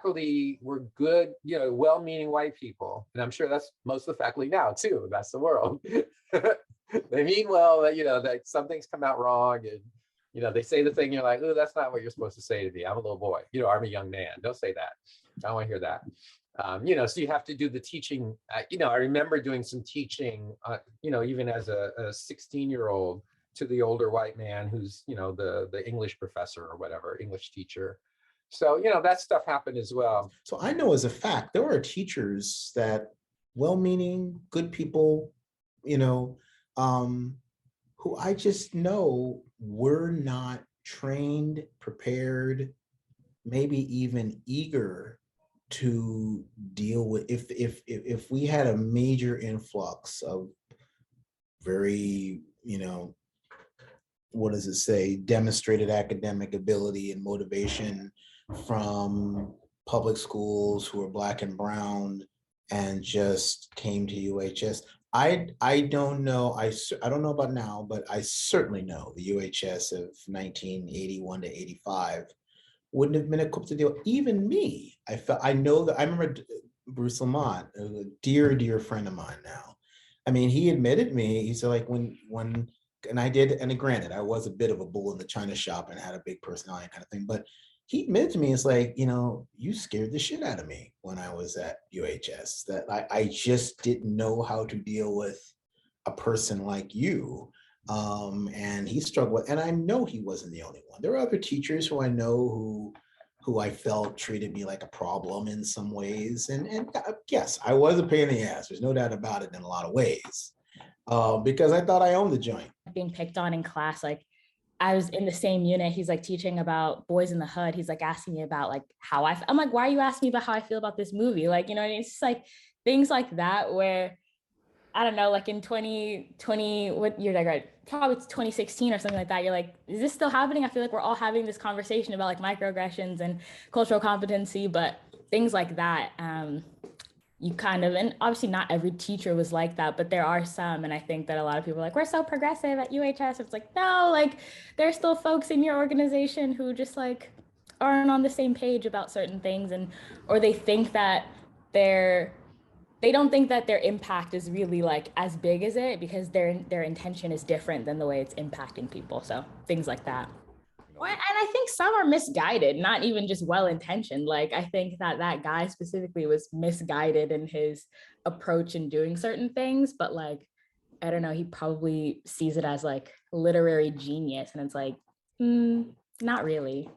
faculty were good, well-meaning white people. And I'm sure that's most of the faculty now too. That's the world. They mean well, that some things come out wrong, and they say the thing, you're like, oh, that's not what you're supposed to say to me. I'm a little boy, I'm a young man. Don't say that. I don't want to hear that. So you have to do the teaching. I remember doing some teaching, even as a 16-year-old to the older white man who's, the English professor or whatever, English teacher. So, that stuff happened as well. So I know as a fact, there are teachers that well-meaning, good people, who I just know were not trained, prepared, maybe even eager to deal with if we had a major influx of very, what does it say, demonstrated academic ability and motivation from public schools who are Black and brown and just came to UHS. I don't know. I don't know about now, but I certainly know the UHS of 1981 to 85 wouldn't have been equipped to deal. Even me, I know that I remember Bruce Lamont, a dear friend of mine now. I mean, he admitted me. He said, like, when and I did, and granted, I was a bit of a bull in the china shop and had a big personality kind of thing, but he admitted to me, it's like, you scared the shit out of me when I was at UHS, that I just didn't know how to deal with a person like you. And he struggled with, and I know he wasn't the only one. There are other teachers who I know who I felt treated me like a problem in some ways. And yes, I was a pain in the ass. There's no doubt about it in a lot of ways, because I thought I owned the joint. Being picked on in class, like I was in the same unit. He's like teaching about Boys in the Hood. He's like asking me about like how I'm like, why are you asking me about how I feel about this movie? Like, it's just like things like that where, I don't know, like in 2020, what year did I graduate? Probably 2016 or something like that. You're like, is this still happening? I feel like we're all having this conversation about like microaggressions and cultural competency, but things like that, you kind of, and obviously not every teacher was like that, but there are some. And I think that a lot of people are like, we're so progressive at UHS. It's like, no, like there's still folks in your organization who just like aren't on the same page about certain things, or they think that they don't think that their impact is really like as big as it, because their intention is different than the way it's impacting people. So things like that. And I think some are misguided, not even just well-intentioned. Like I think that guy specifically was misguided in his approach in doing certain things, but like, I don't know, he probably sees it as like literary genius, and it's like, not really.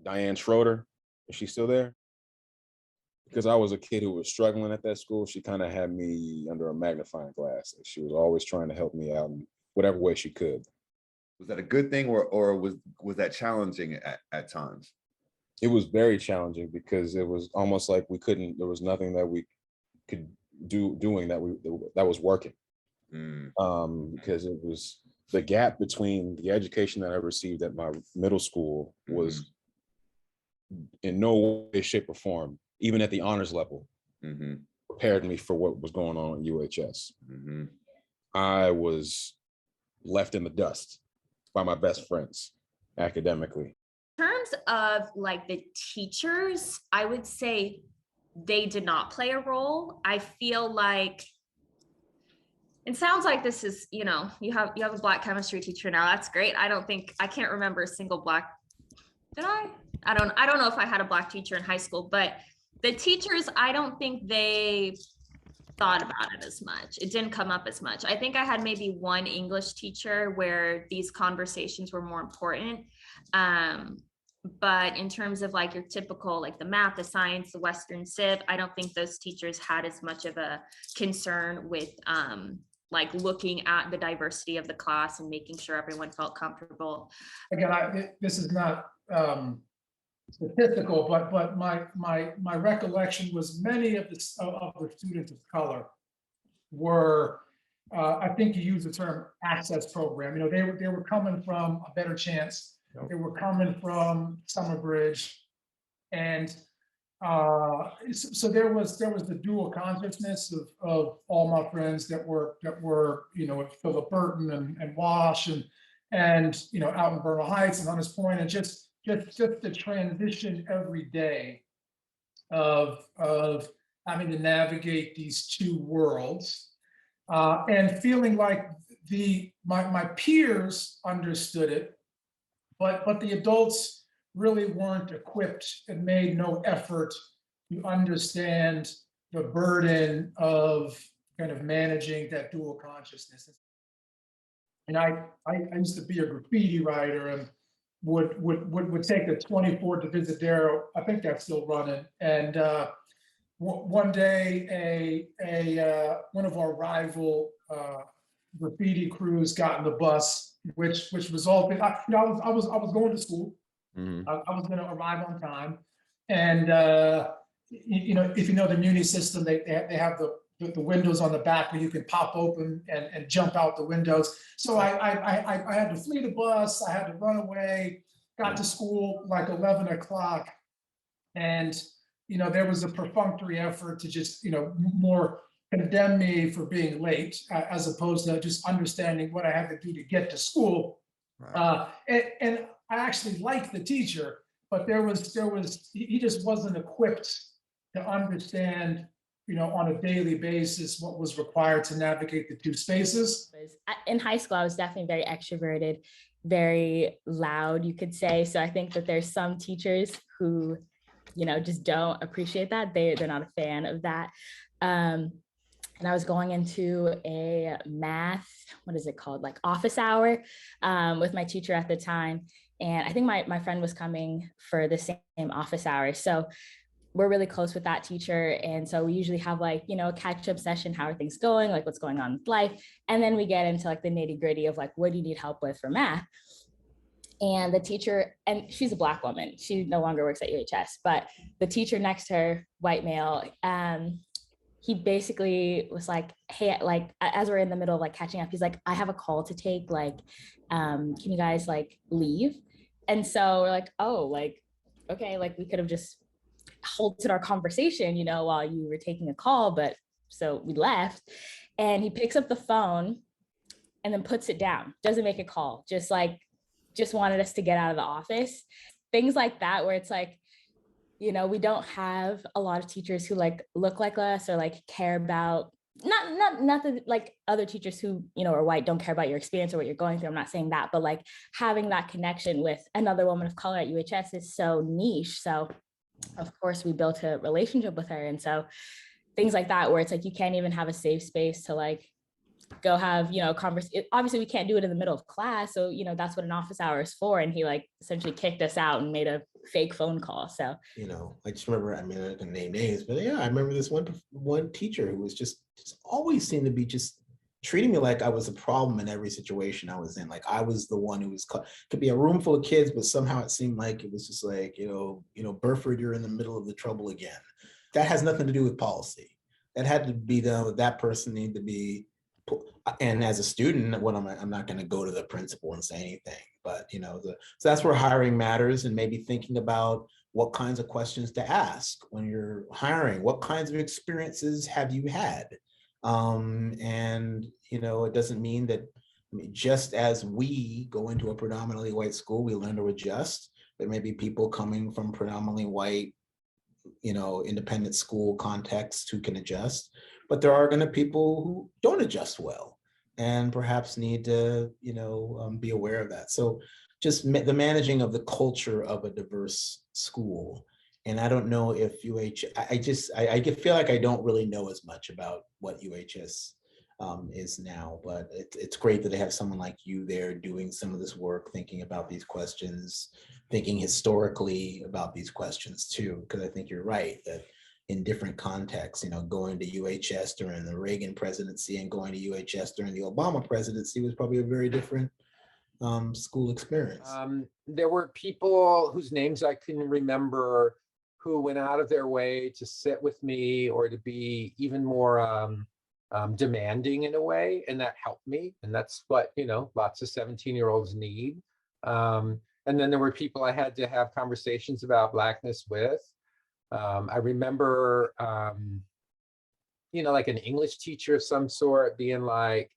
Diane Schroeder, is she still there? Because I was a kid who was struggling at that school, she kind of had me under a magnifying glass. She was always trying to help me out in whatever way she could. Was that a good thing, or was that challenging at times? It was very challenging because it was almost like there was nothing that we could doing that was working. Because it was the gap between the education that I received at my middle school was in no way, shape, or form, even at the honors level, prepared me for what was going on at UHS. I was left in the dust by my best friends academically. In terms of like the teachers, I would say they did not play a role. I feel like it sounds like this is, you have a Black chemistry teacher now. That's great. I can't remember a single Black. Did I? I don't know if I had a Black teacher in high school, but the teachers, I don't think they thought about it as much. It didn't come up as much. I think I had maybe one English teacher where these conversations were more important. But in terms of like your typical, like the math, the science, the Western Civ, I don't think those teachers had as much of a concern with like looking at the diversity of the class and making sure everyone felt comfortable. Again, this is not statistical, but my recollection was many of the students of color were, I think you used the term access program. They were coming from A Better Chance. They were coming from Summer Bridge, and so there was the dual consciousness of all my friends that were at Philip Burton and Wash and out in Bernal Heights and Hunters Point, and just the transition every day of having to navigate these two worlds, and feeling like my peers understood it, but the adults really weren't equipped and made no effort to understand the burden of kind of managing that dual consciousness. And I used to be a graffiti writer and would take the 24 Divisadero, I think that's still running. And one day one of our rival graffiti crews got in the bus, which resulted, I was going to school. I was going to arrive on time. And if you know the Muni system, they have the windows on the back where you can pop open and jump out the windows. So I had to flee the bus. I had to run away. Got to school like 11 o'clock, and there was a perfunctory effort to just more condemn me for being late, as opposed to just understanding what I had to do to get to school. Right. And I actually liked the teacher, but he just wasn't equipped to understand on a daily basis what was required to navigate the two spaces. In high school, I was definitely very extroverted, very loud, you could say. So I think that there's some teachers who, just don't appreciate that. They're not a fan of that. And I was going into a math, what is it called? Like office hour with my teacher at the time. And I think my friend was coming for the same office hour. So we're really close with that teacher. And so we usually have like, a catch-up session. How are things going? Like what's going on with life? And then we get into like the nitty-gritty of like, what do you need help with for math? And the teacher, and she's a Black woman, she no longer works at UHS, but the teacher next to her, white male, he basically was like, hey, like as we're in the middle of like catching up, he's like, I have a call to take, like, can you guys like leave? And so we're like, oh, like, okay, like we could have just halted our conversation, while you were taking a call, but so we left. And he picks up the phone and then puts it down, doesn't make a call, just wanted us to get out of the office. Things like that, where it's like, we don't have a lot of teachers who like look like us or like care about, not that like other teachers who, are white don't care about your experience or what you're going through. I'm not saying that, but like having that connection with another woman of color at UHS is so niche. So of course we built a relationship with her. And so things like that, where it's like, you can't even have a safe space to like go have, conversation. Obviously we can't do it in the middle of class. So, that's what an office hour is for. And he like essentially kicked us out and made a fake phone call. So, I just remember, I mean, I can name names, but yeah, I remember this one teacher who was just always seemed to be just treating me like I was a problem in every situation I was in. Like I was the one who was, could be a room full of kids, but somehow it seemed like it was just like, Burford, you're in the middle of the trouble again. That has nothing to do with policy. That had to be done with that person needed to be. And as a student, I'm not going to go to the principal and say anything, but so that's where hiring matters, and maybe thinking about what kinds of questions to ask when you're hiring. What kinds of experiences have you had? And it doesn't mean that, just as we go into a predominantly white school, we learn to adjust. There may be people coming from predominantly white, independent school contexts who can adjust. But there are going to be people who don't adjust well and perhaps need to, be aware of that. So just the managing of the culture of a diverse school. And I don't know if I feel like I don't really know as much about what UHS is now, but it's great that they have someone like you there doing some of this work, thinking about these questions, thinking historically about these questions too, because I think you're right that in different contexts, going to UHS during the Reagan presidency and going to UHS during the Obama presidency was probably a very different school experience. There were people whose names I couldn't remember who went out of their way to sit with me or to be even more demanding in a way, and that helped me. And that's what, lots of 17-year-olds need. And then there were people I had to have conversations about Blackness with. I remember, like an English teacher of some sort being like,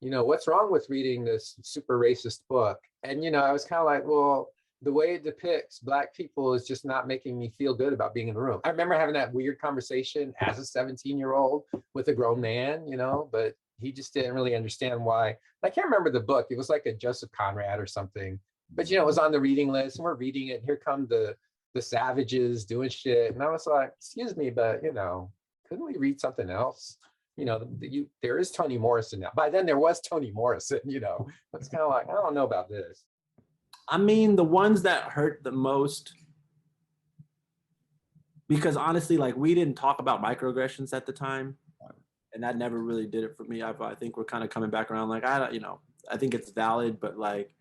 what's wrong with reading this super racist book? And, I was kind of like, well, the way it depicts Black people is just not making me feel good about being in the room. I remember having that weird conversation as a 17-year-old with a grown man, but he just didn't really understand why. I can't remember the book. It was like a Joseph Conrad or something, but it was on the reading list, and we're reading it. And here come the savages doing shit, and I was like, excuse me, but couldn't we read something else? There is Toni Morrison now. By then there was Toni Morrison. It's kind of like, I don't know about this. I mean, the ones that hurt the most, because honestly, like, we didn't talk about microaggressions at the time, and that never really did it for me. I think we're kind of coming back around. Like, I think it's valid, but like,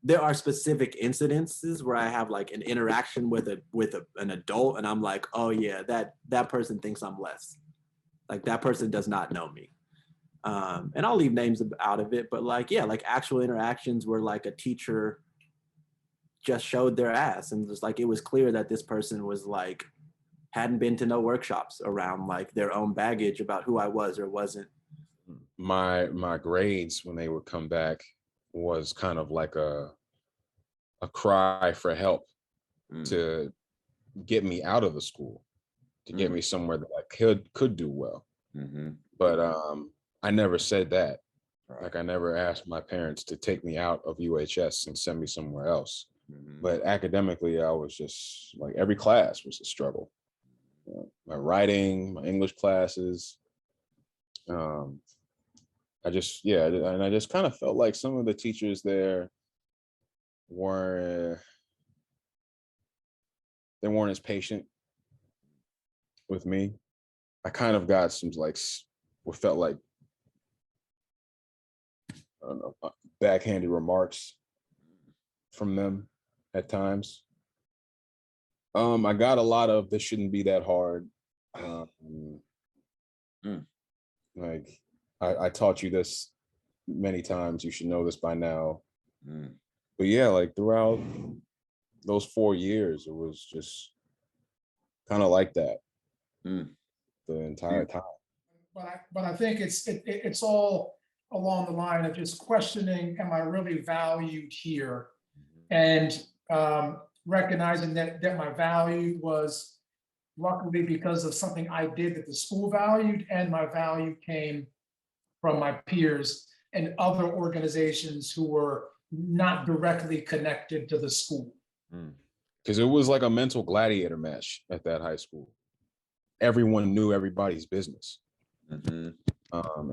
there are specific incidences where I have like an interaction with an adult, and I'm like, oh yeah, that person thinks I'm less. Like, that person does not know me. And I'll leave names out of it, but like, yeah, like actual interactions where like a teacher just showed their ass, and just like, it was clear that this person was like, hadn't been to no workshops around like their own baggage about who I was or wasn't. My grades, when they would come back, was kind of like a cry for help to get me out of the school, to get me somewhere that I could do well. But I never said that. Right. Like, I never asked my parents to take me out of UHS and send me somewhere else. But academically, I was just like, every class was a struggle. My writing, my English classes. I just kind of felt like some of the teachers there weren't as patient with me. I kind of got some what felt like, I don't know, backhanded remarks from them at times. I got a lot of, this shouldn't be that hard. Like, I taught you this many times, you should know this by now. But yeah, like throughout those 4 years, it was just kind of like that the entire time. But I think it's all along the line of just questioning, am I really valued here? And recognizing that my value was luckily because of something I did that the school valued, and my value came from my peers and other organizations who were not directly connected to the school. Because it was like a mental gladiator match at that high school. Everyone knew everybody's business.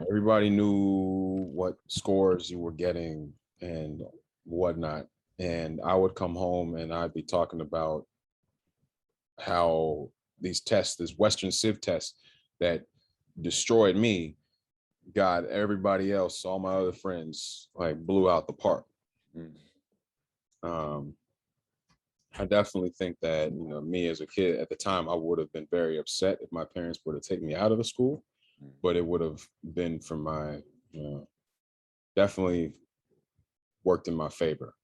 Everybody knew what scores you were getting and whatnot. And I would come home and I'd be talking about how these tests, this Western Civ test that destroyed me, got everybody else, all my other friends, like, blew out the park. I definitely think that, me as a kid at the time, I would have been very upset if my parents were to take me out of the school, but it would have been for my, definitely worked in my favor.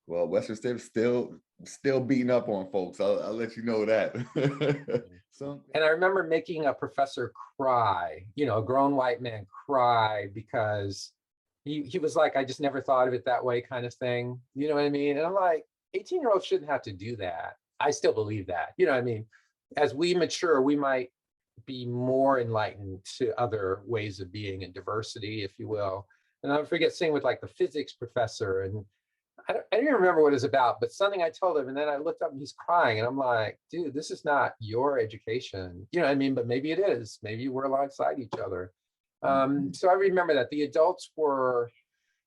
Well, Western Civ still beating up on folks. I'll let you know that. And I remember making a professor cry, a grown white man cry, because he was like, I just never thought of it that way, kind of thing. You know what I mean? And I'm like, 18-year-olds shouldn't have to do that. I still believe that. You know what I mean? As we mature, we might be more enlightened to other ways of being and diversity, if you will. And I forget seeing with like the physics professor, and I don't even remember what it was about, but something I told him, and then I looked up and he's crying, and I'm like, dude, this is not your education. You know what I mean? But maybe it is. Maybe we're alongside each other. So I remember that the adults were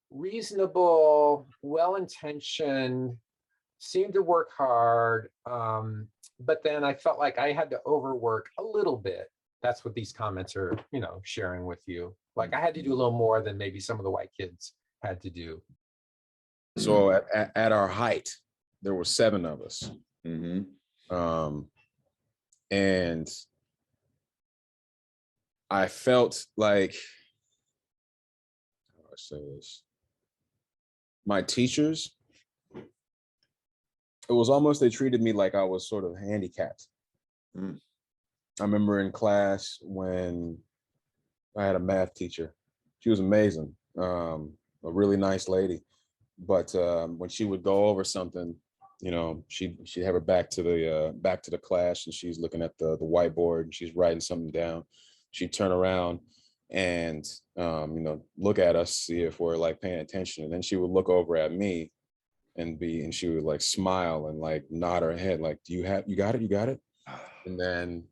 reasonable, well-intentioned, seemed to work hard. But then I felt like I had to overwork a little bit. That's what these comments are, sharing with you. Like, I had to do a little more than maybe some of the white kids had to do. So at our height, there were 7 of us. And I felt like, how do I say this? My teachers, it was almost, they treated me like I was sort of handicapped. I remember in class when I had a math teacher. She was amazing, a really nice lady. But when she would go over something, you know, she'd have her back to the class, and she's looking at the whiteboard and she's writing something down. She'd turn around and you know, look at us, see if we're like paying attention, and then she would look over at me and she would like smile and like nod her head like, you got it. And then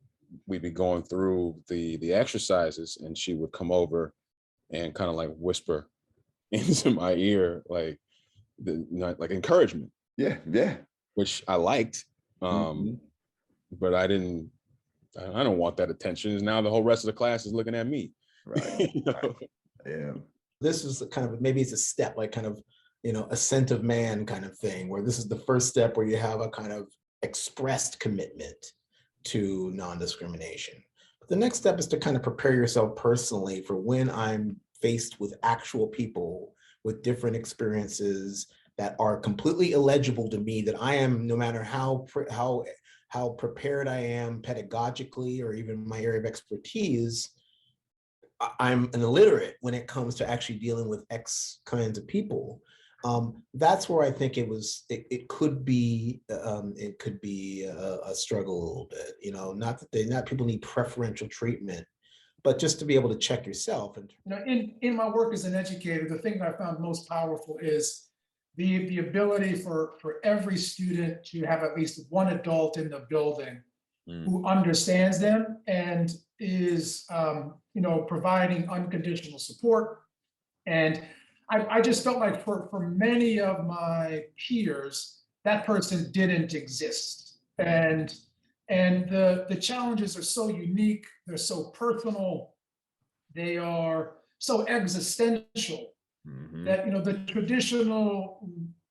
we'd be going through the exercises, and she would come over and kind of like whisper into my ear like like encouragement. Yeah. Which I liked. But I don't want that attention. Now the whole rest of the class is looking at me. Right. You know? Right. Yeah. This is kind of, maybe it's a step, like kind of, you know, ascent of man kind of thing, where this is the first step where you have a kind of expressed commitment to non-discrimination. But the next step is to kind of prepare yourself personally for when I'm faced with actual people with different experiences that are completely illegible to me, that I am, no matter how prepared I am pedagogically or even my area of expertise, I'm an illiterate when it comes to actually dealing with X kinds of people. That's where I think it could be a struggle a little bit, you know, not that people need preferential treatment, but just to be able to check yourself. And you know, in my work as an educator, the thing that I found most powerful is the ability for every student to have at least one adult in the building who understands them and is you know, providing unconditional support. And I just felt like for many of my peers, that person didn't exist. And the challenges are so unique, they're so personal, they are so existential that, you know, the traditional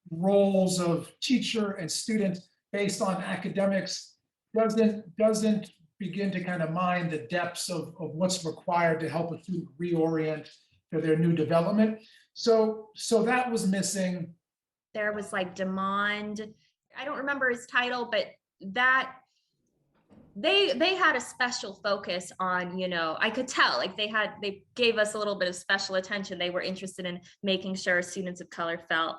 roles of teacher and student based on academics doesn't begin to kind of mine the depths of what's required to help a student reorient to their new development. So that was missing. There was like Demond, I don't remember his title, but that they had a special focus on, you know, I could tell like they gave us a little bit of special attention. They were interested in making sure students of color felt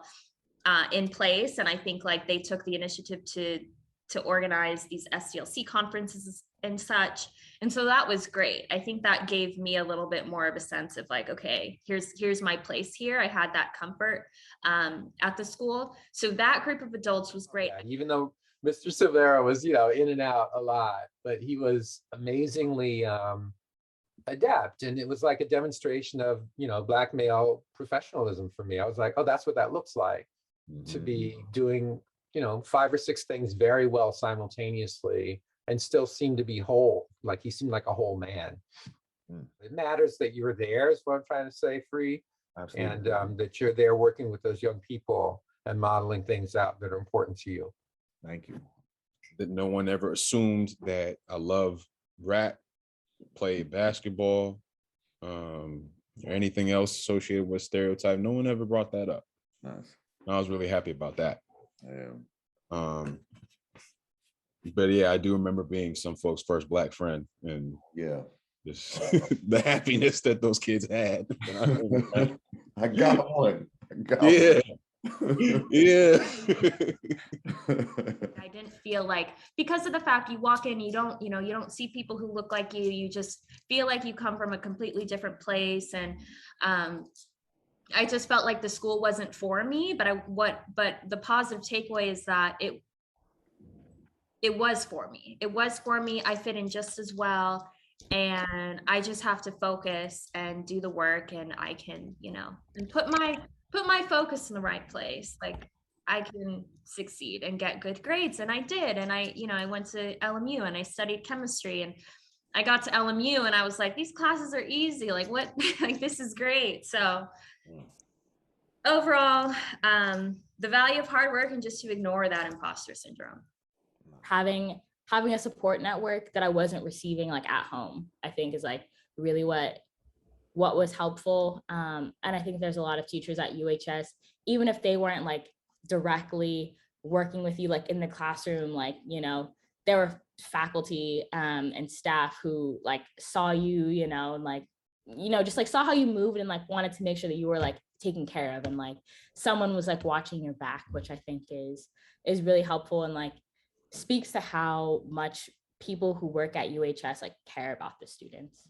in place. And I think like they took the initiative to organize these SDLC conferences and such. And so that was great. I think that gave me a little bit more of a sense of like, okay, here's my place here. I had that comfort at the school. So that group of adults was great. Yeah, even though Mr. Silvera was, you know, in and out a lot, but he was amazingly adept. And it was like a demonstration of, you know, Black male professionalism for me. I was like, oh, that's what that looks like, to be doing, you know, 5 or 6 things very well simultaneously and still seem to be whole. Like he seemed like a whole man. It matters that you're there, is what I'm trying to say, Free. Absolutely. And that you're there working with those young people and modeling things out that are important to you. Thank you. That no one ever assumed that I love rap, play basketball, or anything else associated with stereotype. No one ever brought that up. Nice. I was really happy about that. Yeah. But yeah, I do remember being some folks' first Black friend, and yeah, just the happiness that those kids had. I got one. Yeah. Yeah. I didn't feel like, because of the fact you walk in, you don't see people who look like you. You just feel like you come from a completely different place. And I just felt like the school wasn't for me, but the positive takeaway is that it was for me. It was for me. I fit in just as well. And I just have to focus and do the work, and I can, and put my focus in the right place. Like I can succeed and get good grades. And I did. And I went to LMU and I studied chemistry, and I got to LMU and I was like, these classes are easy. Like what, like this is great. So overall, the value of hard work and just to ignore that imposter syndrome. Having a support network that I wasn't receiving like at home, I think is like really what was helpful. And I think there's a lot of teachers at UHS, even if they weren't like directly working with you, like in the classroom, like, there were faculty and staff who like saw you, and like you know, just like saw how you moved and like wanted to make sure that you were like taken care of, and like someone was like watching your back, which I think is really helpful, and like speaks to how much people who work at UHS like care about the students.